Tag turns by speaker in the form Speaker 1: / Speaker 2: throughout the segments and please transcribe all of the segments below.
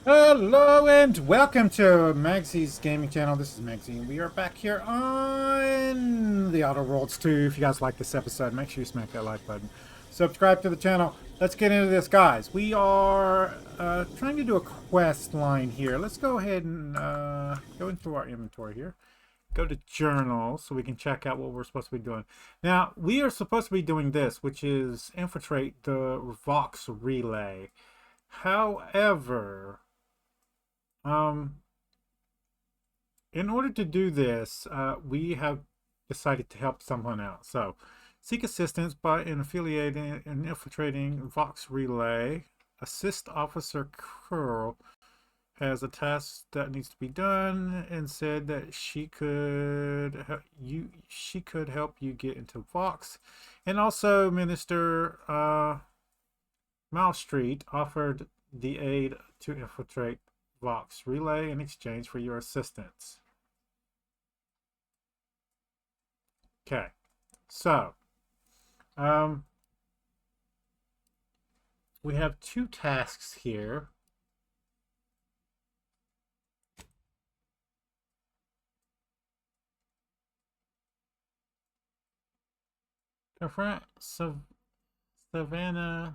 Speaker 1: Hello and welcome to Maggie's gaming channel. This is Magzie and we are back here on the Outer Worlds 2. If you guys like this episode, make sure you smack that like button. Subscribe to the channel. Let's get into this, guys. We are trying to do a quest line here. Let's go ahead and go into our inventory here. Go to journal so we can check out what we're supposed to be doing. Now, we are supposed to be doing this, which is infiltrate the Vox relay. However, in order to do this, we have decided to help someone out. So, seek assistance by affiliating and infiltrating Vox Relay. Assist Officer Curl has a task that needs to be done and said that she could help you get into Vox. And also, Minister Mouse Street offered the aid to infiltrate Vox Relay in exchange for your assistance. Okay, so we have two tasks here. Confront Savannah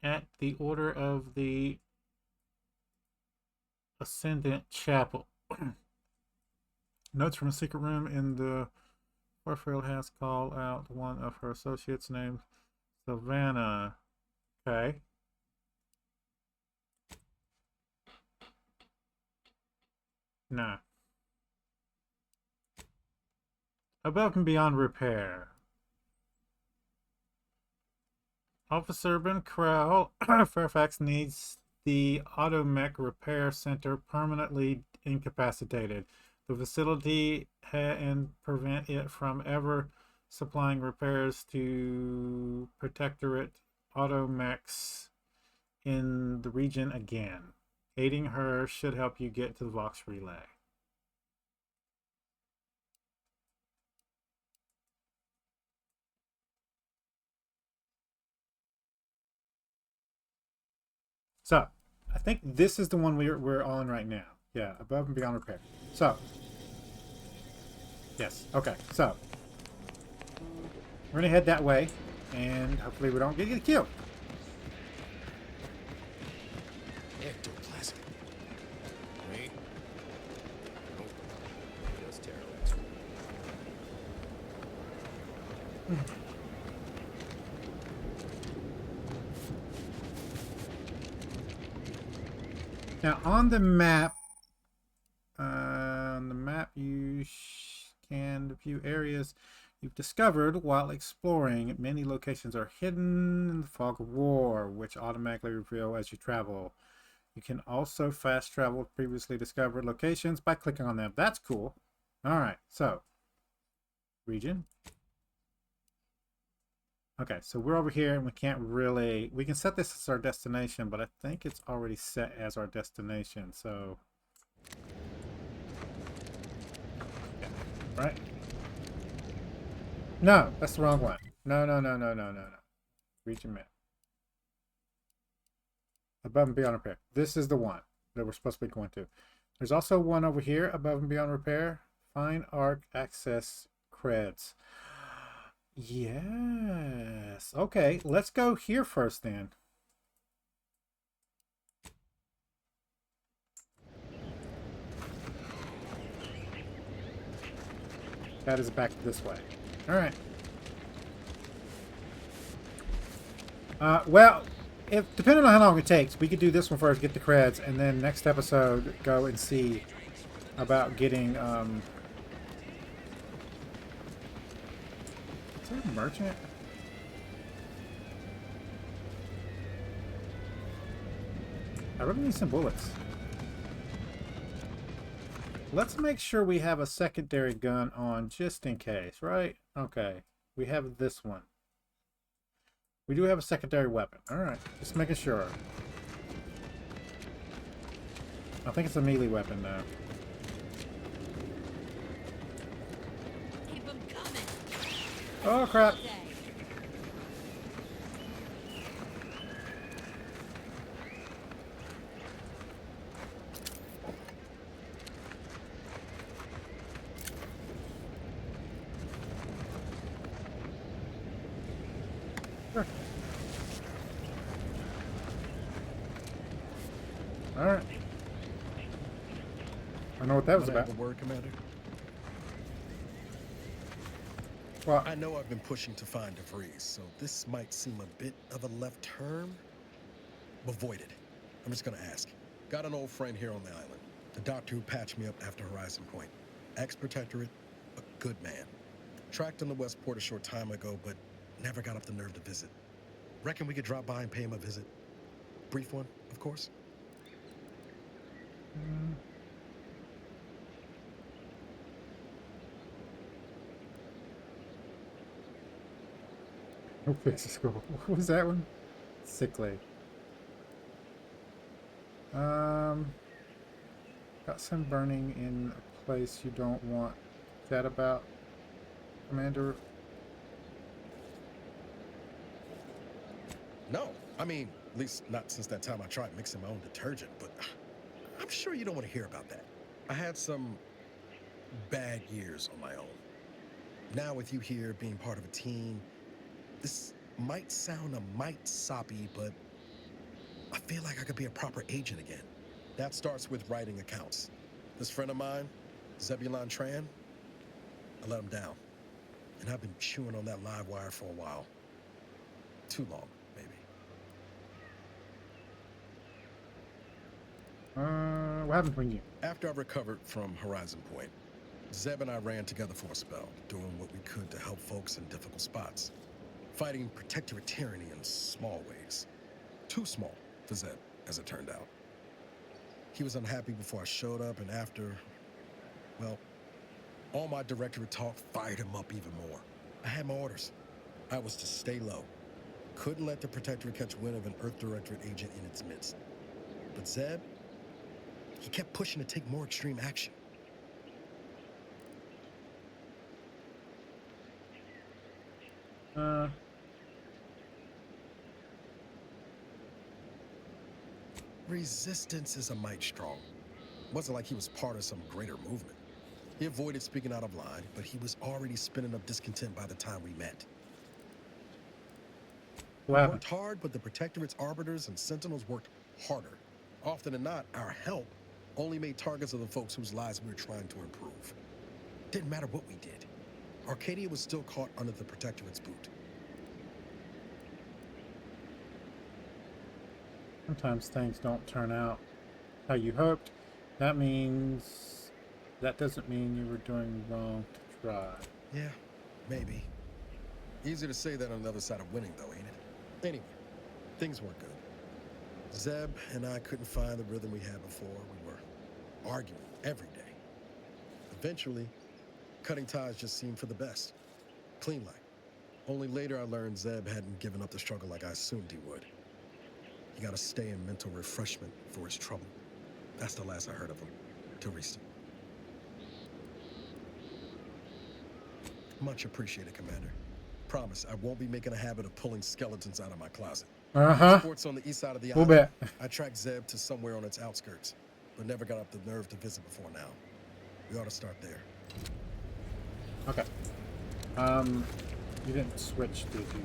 Speaker 1: at the order of the Ascendant Chapel. Notes from a secret room in the Warfield has called out one of her associates named Savannah. Okay. Nah. Above and beyond repair. Officer Ben Crowell, Fairfax needs the Automech Repair Center permanently incapacitated. The facility and prevent it from ever supplying repairs to Protectorate Automechs in the region again. Aiding her should help you get to the Vox Relay. So, I think this is the one we're on right now. Yeah, above and beyond repair. So, yes, okay. So, we're gonna head that way, and hopefully we don't get killed.
Speaker 2: Ectoplasm. Wait. Nope. Just terrorists.
Speaker 1: Now on the map, you can view areas you've discovered while exploring. Many locations are hidden in the fog of war, which automatically reveal as you travel. You can also fast travel previously discovered locations by clicking on them. That's cool. All right, so region. Okay, so we're over here and we can't really, we can set this as our destination, but I think it's already set as our destination, so. Yeah, right? No, that's the wrong one. No. Region map. Above and beyond repair. This is the one that we're supposed to be going to. There's also one over here, above and beyond repair. Fine arc access creds. Yes. Okay, let's go here first then. That is back this way. All right. Well, if depending on how long it takes, we could do this one first, get the creds, and then next episode go and see about getting is there a merchant? I really need some bullets. Let's make sure we have a secondary gun on just in case, right? Okay. We have this one. We do have a secondary weapon. Alright, just making sure. I think it's a melee weapon though.
Speaker 3: Keep 'em coming.
Speaker 1: Oh crap. All right. I know what that was
Speaker 4: Wanna have
Speaker 1: about.
Speaker 4: a word, Commander?
Speaker 1: Well,
Speaker 4: I know I've been pushing to find DeVries, so this might seem a bit of a left turn. Avoid it. I'm just gonna ask. Got an old friend here on the island. The doctor who patched me up after Horizon Point. Ex-protectorate, a good man. Tracked on the Westport a short time ago, but never got up the nerve to visit. Reckon we could drop by and pay him a visit. Brief one, of course.
Speaker 1: no physics school. What was that one? Sickly. Got some burning in a place you don't want to chat about, Commander.
Speaker 4: No, I mean, at least not since that time I tried mixing my own detergent, but I'm sure you don't want to hear about that. I had some bad years on my own. Now with you here being part of a team, this might sound a mite soppy, but I feel like I could be a proper agent again. That starts with writing accounts. This friend of mine, Zebulon Tran, I let him down. And I've been chewing on that live wire for a while. Too long, maybe.
Speaker 1: What happened between you?
Speaker 4: After I recovered from Horizon Point, Zeb and I ran together for a spell, doing what we could to help folks in difficult spots. Fighting protectorate tyranny in small ways. Too small for Zeb, as it turned out. He was unhappy before I showed up, and after, well, all my directorate talk fired him up even more. I had my orders. I was to stay low. Couldn't let the protectorate catch wind of an Earth Directorate agent in its midst. But Zeb, he kept pushing to take more extreme action. Resistance is a mite strong. Wasn't like he was part of some greater movement. He avoided speaking out of line, but he was already spinning up discontent by the time we met.
Speaker 1: What
Speaker 4: We
Speaker 1: happened?
Speaker 4: worked hard, but the Protectorate's arbiters and sentinels worked harder. Often than not, our help only made targets of the folks whose lives we were trying to improve. Didn't matter what we did. Arcadia was still caught under the Protectorate's boot.
Speaker 1: Sometimes things don't turn out how you hoped. That doesn't mean you were doing wrong to try.
Speaker 4: Yeah, maybe. Easier to say that on the other side of winning, though, ain't it? Anyway, things weren't good. Zeb and I couldn't find the rhythm we had before. We were arguing every day. Eventually, cutting ties just seemed for the best. Clean like. Only later I learned Zeb hadn't given up the struggle like I assumed he would. He got to stay in mental refreshment for his trouble. That's the last I heard of him, till recent. Much appreciated, Commander. Promise, I won't be making a habit of pulling skeletons out of my closet. Sports on the east side of the
Speaker 1: We'll
Speaker 4: island.
Speaker 1: bet.
Speaker 4: I tracked Zeb to somewhere on its outskirts, but never got up the nerve to visit before now. We ought to start there.
Speaker 1: Okay. You didn't switch, did you?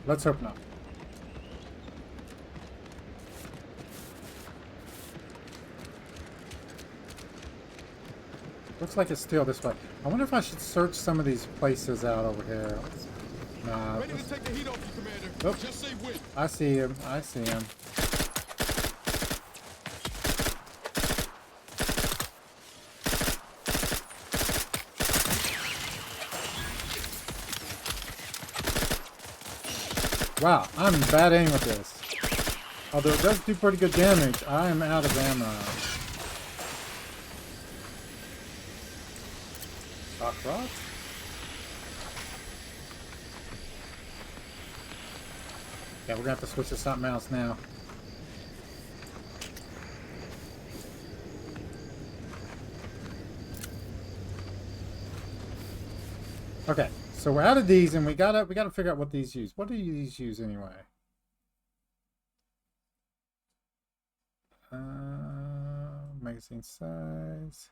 Speaker 1: Let's hope not. Looks like it's still this way. I wonder if I should search some of these places out over here. Nah.
Speaker 2: Ready to take the heat off you, Commander.
Speaker 1: Oh.
Speaker 2: Just say when.
Speaker 1: I see him. I see him. Wow, I'm bad aim with this. Although it does do pretty good damage, I am out of ammo. Shock rods? Yeah, we're gonna have to switch to something else now. Okay, so we're out of these, and we gotta figure out what these use. What do these use anyway? Magazine size.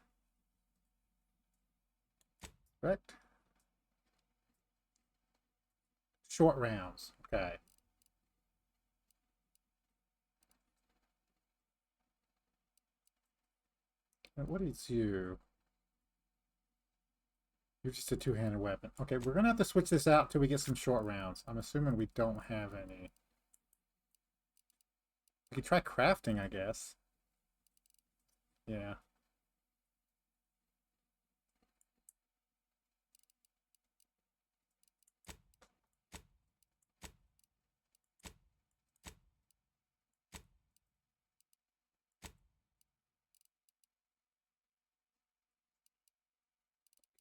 Speaker 1: Correct. Short rounds. Okay. What is you? You're just a two-handed weapon. Okay, we're gonna have to switch this out till we get some short rounds. I'm assuming we don't have any. We could try crafting, I guess. Yeah.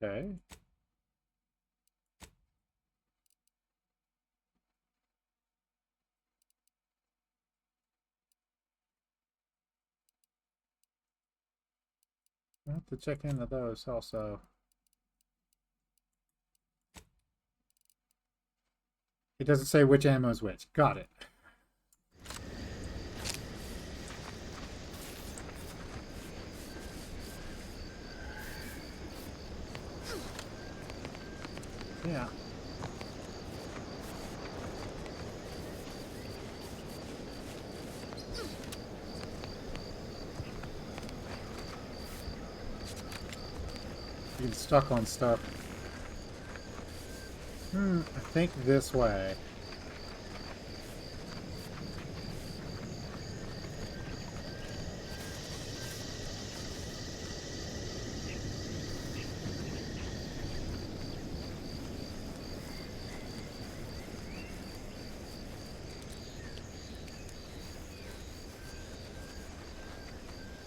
Speaker 1: Okay. I have to check into those also. It doesn't say which ammo is which. Got it. Yeah. You get stuck on stuff. I think this way.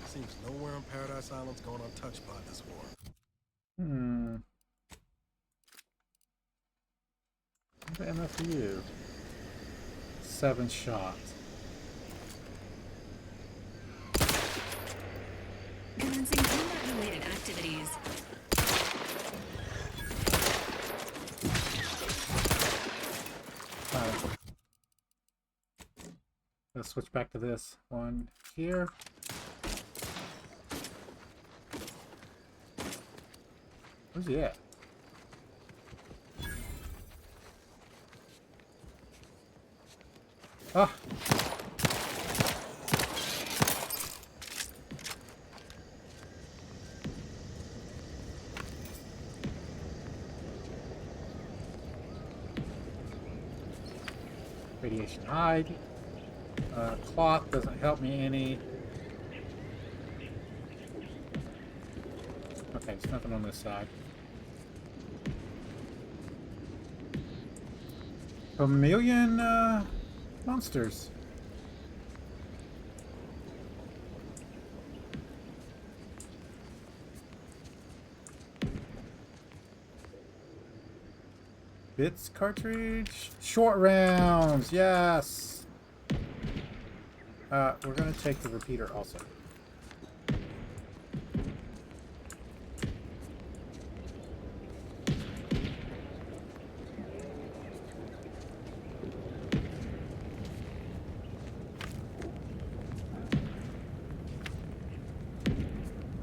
Speaker 4: Seems nowhere on Paradise Island's gone untouched by this war.
Speaker 1: What ammo for you? 7 shots.
Speaker 3: Commencing combat-related activities.
Speaker 1: Alright. Let's switch back to this one here. Where's he at? Ah! Radiation hide. Cloth doesn't help me any. Okay, there's nothing on this side. A million monsters. Bits cartridge. Short rounds. Yes. We're gonna take the repeater also.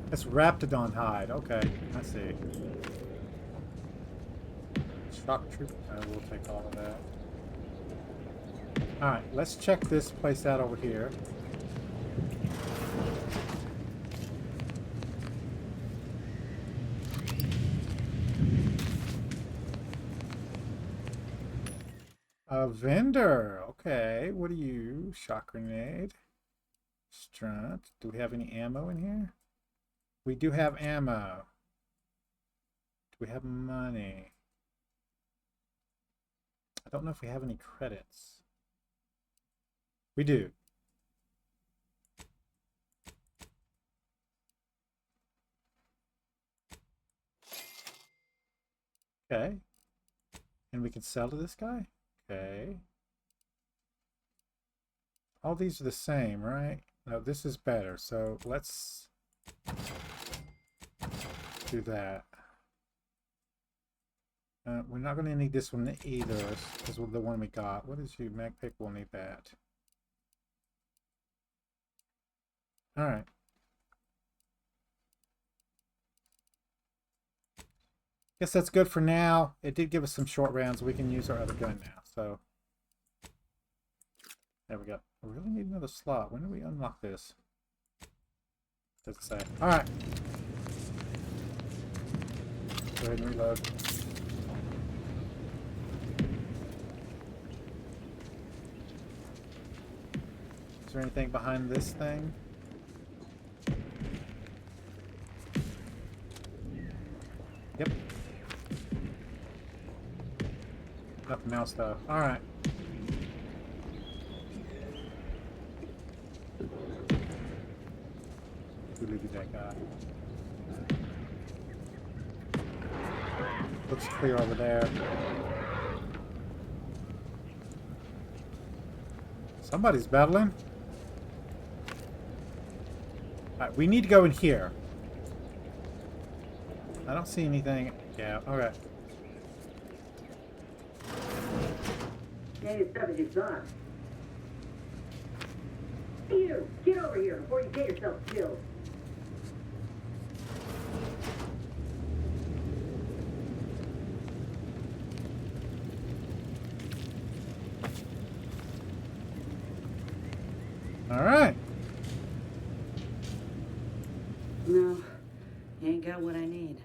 Speaker 1: That's Raptidon hide. Okay, I see. Shock troop. We'll take all of that. Alright, let's check this place out over here. A vendor. Okay, what are you? Shock grenade. Strunt. Do we have any ammo in here? We do have ammo. Do we have money? I don't know if we have any credits. We do. Okay. And we can sell to this guy? Okay. All these are the same, right? No, this is better. So let's do that. We're not going to need this one either. This is the one we got. What is you? Mag pick, we'll need that. Alright. Guess that's good for now. It did give us some short rounds. We can use our other gun now. So there we go. We really need another slot. When do we unlock this? Doesn't say. Alright. Go ahead and reload. Is there anything behind this thing? Yep. Nothing else though. Alright. We leave that guy. Looks clear over there. Somebody's battling. Alright, we need to go in here. I don't see anything. Yeah, okay.
Speaker 5: Hey, stuff is exhaust. You, get over here before you get yourself killed.
Speaker 1: Alright.
Speaker 5: No, you ain't got what I need.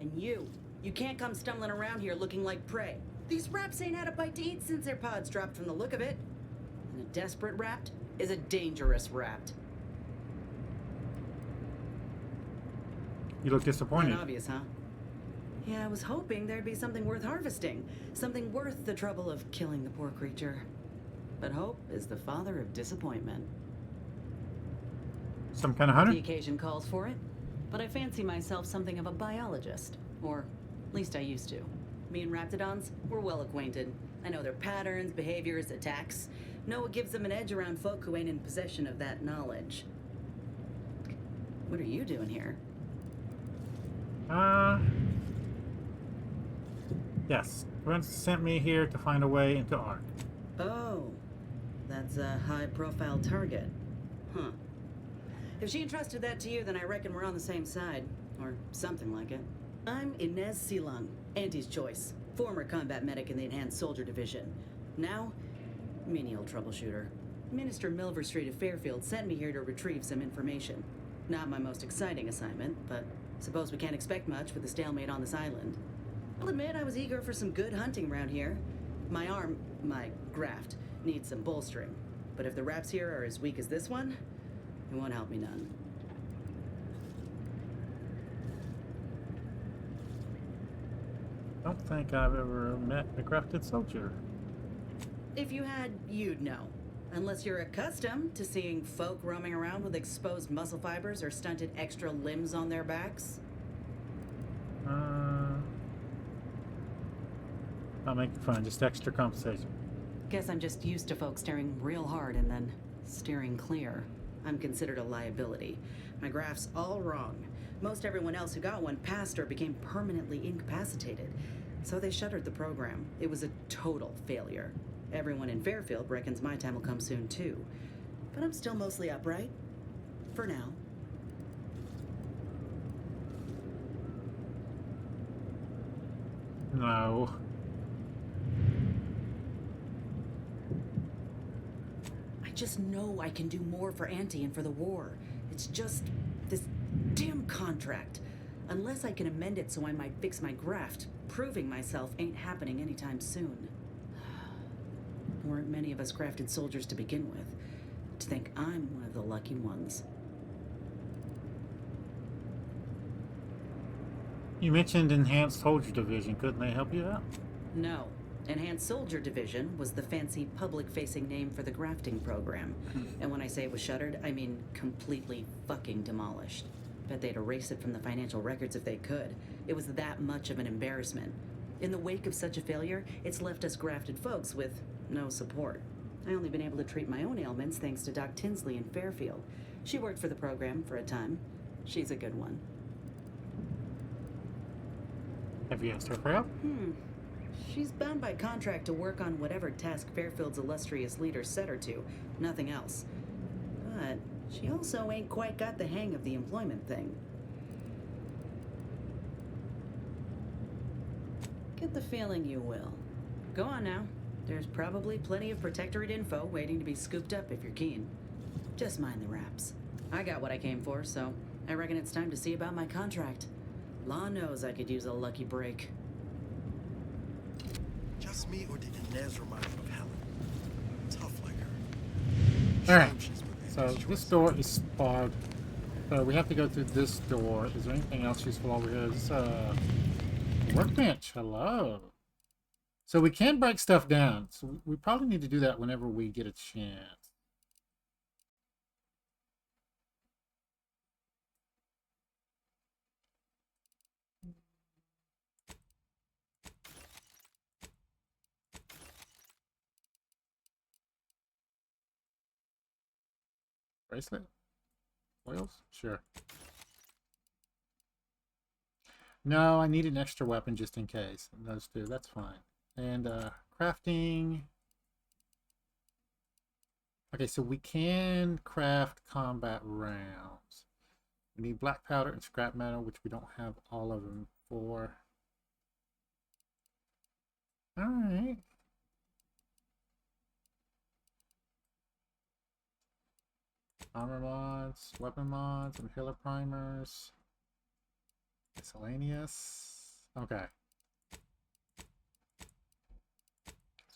Speaker 5: And you can't come stumbling around here looking like prey. These raps ain't had a bite to eat since their pods dropped from the look of it. And a desperate rapt is a dangerous rapt.
Speaker 1: You look disappointed.
Speaker 5: Not obvious, huh? Yeah, I was hoping there'd be something worth harvesting. Something worth the trouble of killing the poor creature. But hope is the father of disappointment.
Speaker 1: Some kind of hunter?
Speaker 5: The occasion calls for it, but I fancy myself something of a biologist. Or, at least I used to. Me and raptidons, we're well acquainted. I know their patterns, behaviors, attacks. Know what gives them an edge around folk who ain't in possession of that knowledge. What are you doing here?
Speaker 1: Yes. Brent sent me here to find a way into Ark.
Speaker 5: Oh, that's a high-profile target. Huh. If she entrusted that to you, then I reckon we're on the same side. Or something like it. I'm Inez Silung, Auntie's choice. Former combat medic in the Enhanced Soldier Division. Now, menial troubleshooter. Minister Milver Street of Fairfield sent me here to retrieve some information. Not my most exciting assignment, but suppose we can't expect much with the stalemate on this island. I'll admit I was eager for some good hunting around here. My arm, my graft, needs some bolstering. But if the raps here are as weak as this one, it won't help me none.
Speaker 1: Don't think I've ever met a crafted soldier.
Speaker 5: If you had, you'd know. Unless you're accustomed to seeing folk roaming around with exposed muscle fibers or stunted extra limbs on their backs.
Speaker 1: I'll make it fun, just extra compensation.
Speaker 5: Guess I'm just used to folks staring real hard and then steering clear. I'm considered a liability. My graph's all wrong. Most everyone else who got one passed or became permanently incapacitated. So they shuttered the program. It was a total failure. Everyone in Fairfield reckons my time will come soon too. But I'm still mostly upright. For now.
Speaker 1: No.
Speaker 5: I just know I can do more for Auntie and for the war. It's just this damn contract. Unless I can amend it so I might fix my graft, proving myself ain't happening anytime soon. Weren't many of us crafted soldiers to begin with. To think I'm one of the lucky ones.
Speaker 1: You mentioned Enhanced Soldier Division. Couldn't they help you out?
Speaker 5: No. Enhanced Soldier Division was the fancy public-facing name for the grafting program. And when I say it was shuttered, I mean completely fucking demolished. Bet they'd erase it from the financial records if they could. It was that much of an embarrassment. In the wake of such a failure, it's left us grafted folks with no support. I only been able to treat my own ailments thanks to Doc Tinsley in Fairfield. She worked for the program for a time. She's a good one.
Speaker 1: Have you asked her for help?
Speaker 5: She's bound by contract to work on whatever task Fairfield's illustrious leader set her to, nothing else. But she also ain't quite got the hang of the employment thing. Get the feeling you will. Go on now. There's probably plenty of Protectorate info waiting to be scooped up if you're keen. Just mind the raps. I got what I came for, so I reckon it's time to see about my contract. Law knows I could use a lucky break.
Speaker 4: Just me, or did Inez remind you of Helen? Tough like her.
Speaker 1: Alright,
Speaker 4: Shame she's with
Speaker 1: so
Speaker 4: Amy's
Speaker 1: this
Speaker 4: choice.
Speaker 1: door is barred. So we have to go through this door. Is there anything else useful over here? This workbench. Hello. So we can break stuff down. So we probably need to do that whenever we get a chance. Bracelet? Oils? Sure. No, I need an extra weapon just in case. Those two, that's fine. And crafting. Okay, so we can craft combat rounds. We need black powder and scrap metal, which we don't have all of them for. Alright. Armor mods, weapon mods, and inhaler primers. Miscellaneous. Okay.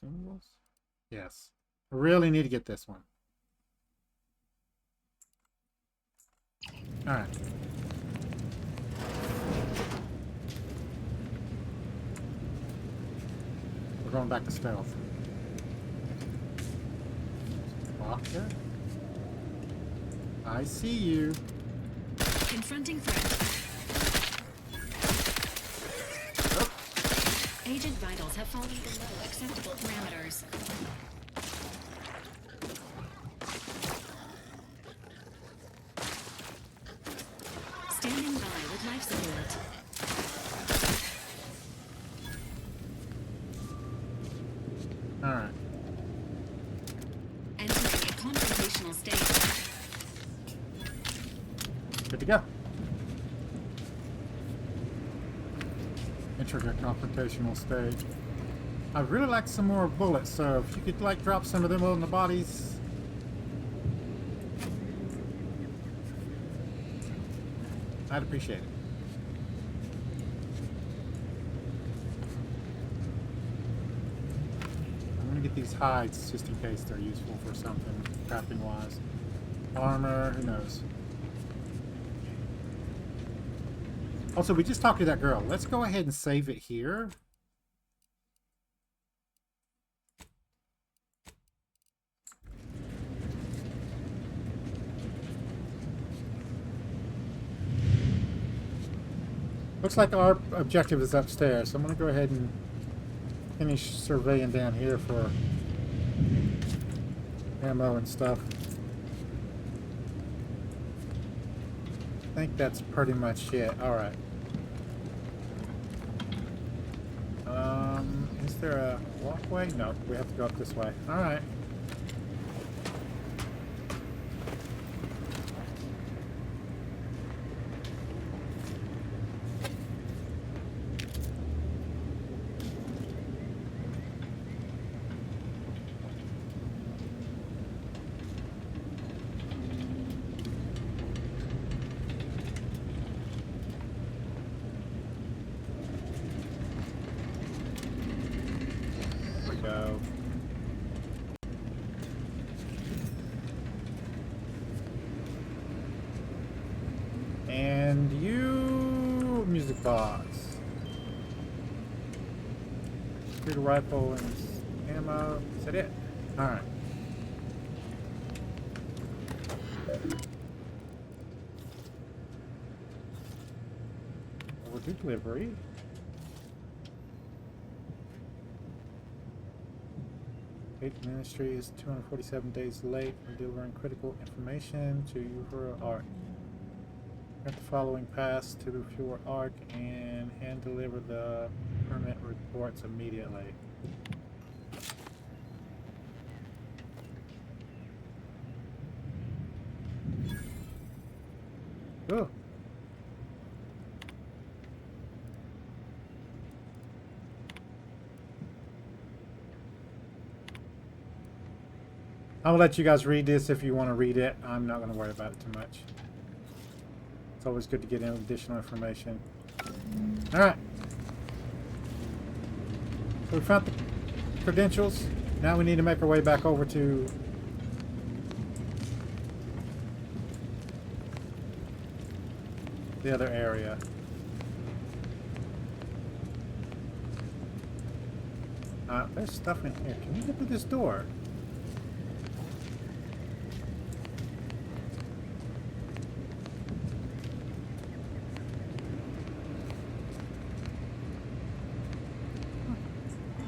Speaker 1: Consumables? Yes. I really need to get this one. Alright. We're going back to stealth. Lock there? I see you.
Speaker 3: Confronting threat. Agent vitals have fallen below acceptable parameters. Standing by with life support.
Speaker 1: Alright.
Speaker 3: Entering a confrontational state.
Speaker 1: Good to go. Entering a confrontational stage. I'd really like some more bullets, so if you could like drop some of them on the bodies. I'd appreciate it. I'm gonna get these hides just in case they're useful for something crafting wise. Armor, who knows? Also, we just talked to that girl. Let's go ahead and save it here. Looks like our objective is upstairs, so I'm going to go ahead and finish surveying down here for ammo and stuff. I think that's pretty much it. Alright. Is there a walkway? No, we have to go up this way. Alright. Go. And you music box. Big rifle and ammo. Is that it? Alright. Overdue delivery. Ministry is 247 days late for delivering critical information to Euphoria Arc. Grant the following pass to the Euphoria Arc and hand deliver the permit reports immediately. Oh. I'll let you guys read this if you want to read it. I'm not going to worry about it too much. It's always good to get in additional information. Alright. So we found the credentials. Now we need to make our way back over to the other area. There's stuff in here. Can you get through this door?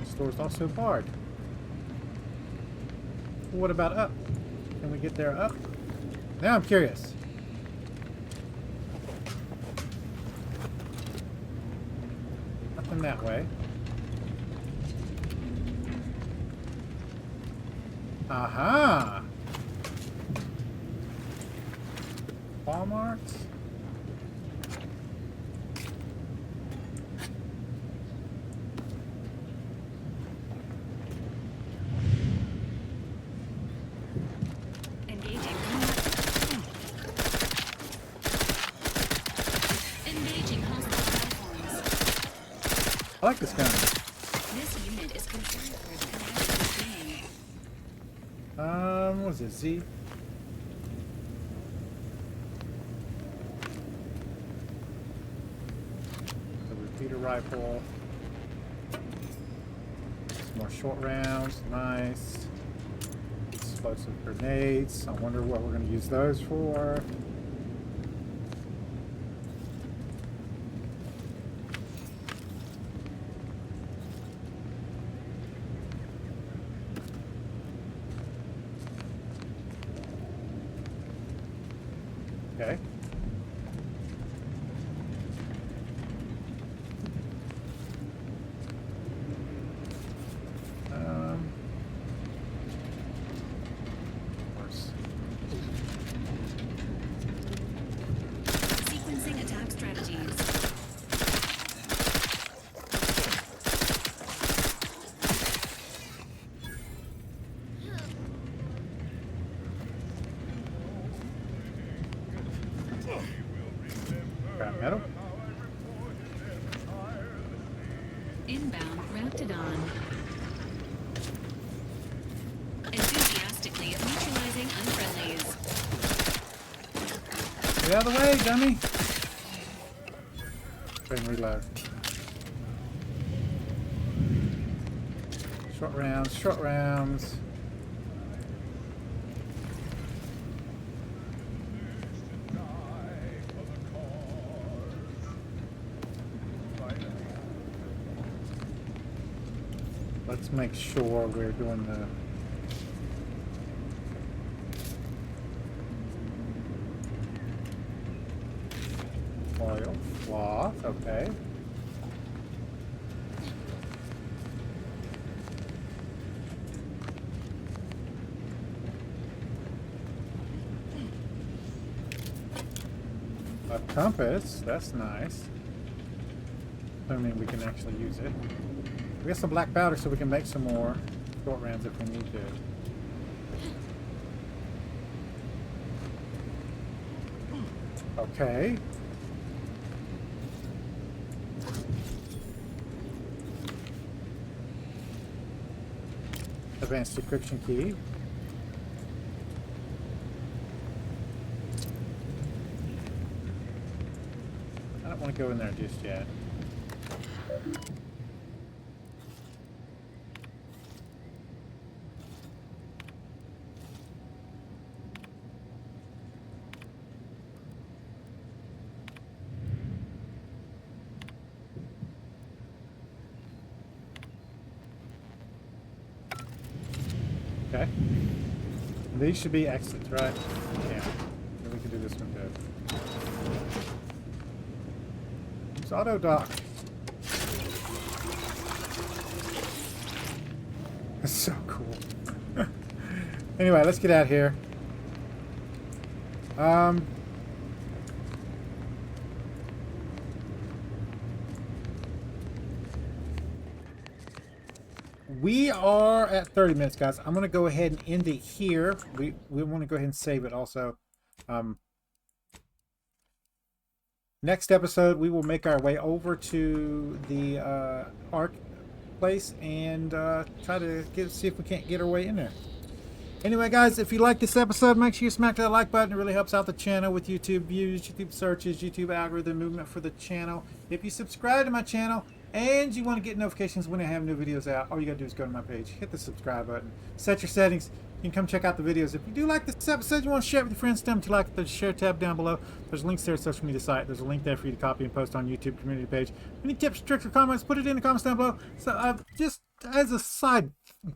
Speaker 1: This door's also barred. What about up? Can we get there up? Now I'm curious. Nothing that way. Aha! Walmart?
Speaker 3: Engaging hostile platforms.
Speaker 1: I like this gun.
Speaker 3: This unit is concerned for its competitive being.
Speaker 1: What was it? Z? The repeater rifle. Some more short rounds. Nice. Explosive grenades. I wonder what we're going to use those for. Okay. Of course.
Speaker 3: Sequencing attack strategies.
Speaker 1: Scrap metal.
Speaker 3: Inbound Raptidon. Enthusiastically neutralizing unfriendlies.
Speaker 1: Get out of the way, dummy! Train reload. Short rounds, short rounds. Let's make sure we're doing the oil, cloth, okay. A compass, that's nice. Assuming we can actually use it. We got some black powder so we can make some more short rounds if we need to. Okay. Advanced decryption key. I don't want to go in there just yet. Okay. These should be exits, right? Yeah. Then we can do this one too. It's auto dock. That's so cool. Anyway, let's get out of here. We are at 30 minutes, guys. I'm going to go ahead and end it here. We want to go ahead and save it also. Next episode, we will make our way over to the Ark place and try to see if we can't get our way in there. Anyway, guys, if you like this episode, make sure you smack that like button. It really helps out the channel with YouTube views, YouTube searches, YouTube algorithm movement for the channel. If you subscribe to my channel and you want to get notifications when I have new videos out, all you got to do is go to my page, hit the subscribe button, set your settings. You can come check out the videos. If you do like this episode, you want to share it with your friends, tell them to like the share tab down below. There's links there to social media site. There's a link there for you to copy and post on YouTube community page. Any tips, tricks, or comments, put it in the comments down below. So just as a side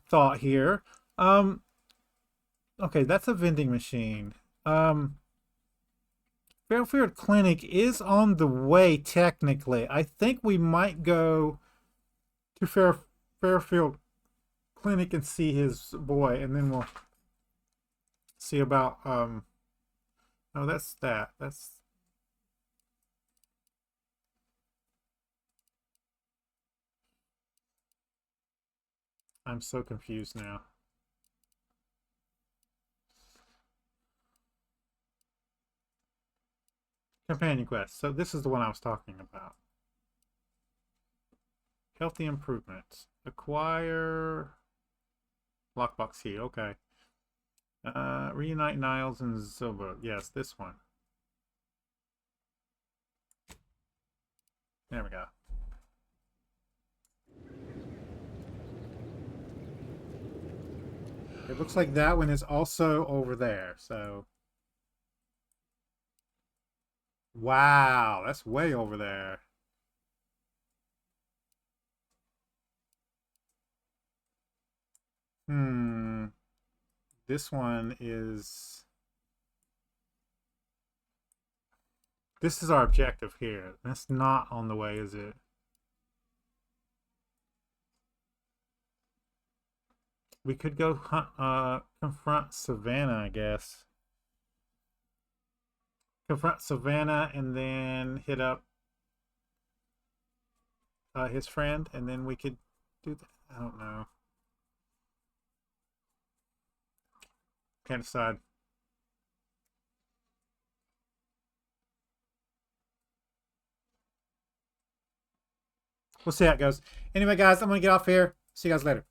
Speaker 1: thought here, okay, that's a vending machine. Fairfield Clinic is on the way, technically. I think we might go to Fairfield Clinic and see his boy, and then we'll see about, no, that's that. I'm so confused now. Companion quest. So this is the one I was talking about. Healthy improvements. Acquire lockbox key. Okay. Reunite Niles and Zobo. Yes, this one. There we go. It looks like that one is also over there. So. Wow, that's way over there. This one is... This is our objective here. That's not on the way, is it? We could go hunt, confront Savannah, I guess. Confront Savannah and then hit up his friend, and then we could do that. I don't know. Can't decide. We'll see how it goes. Anyway, guys, I'm going to get off here. See you guys later.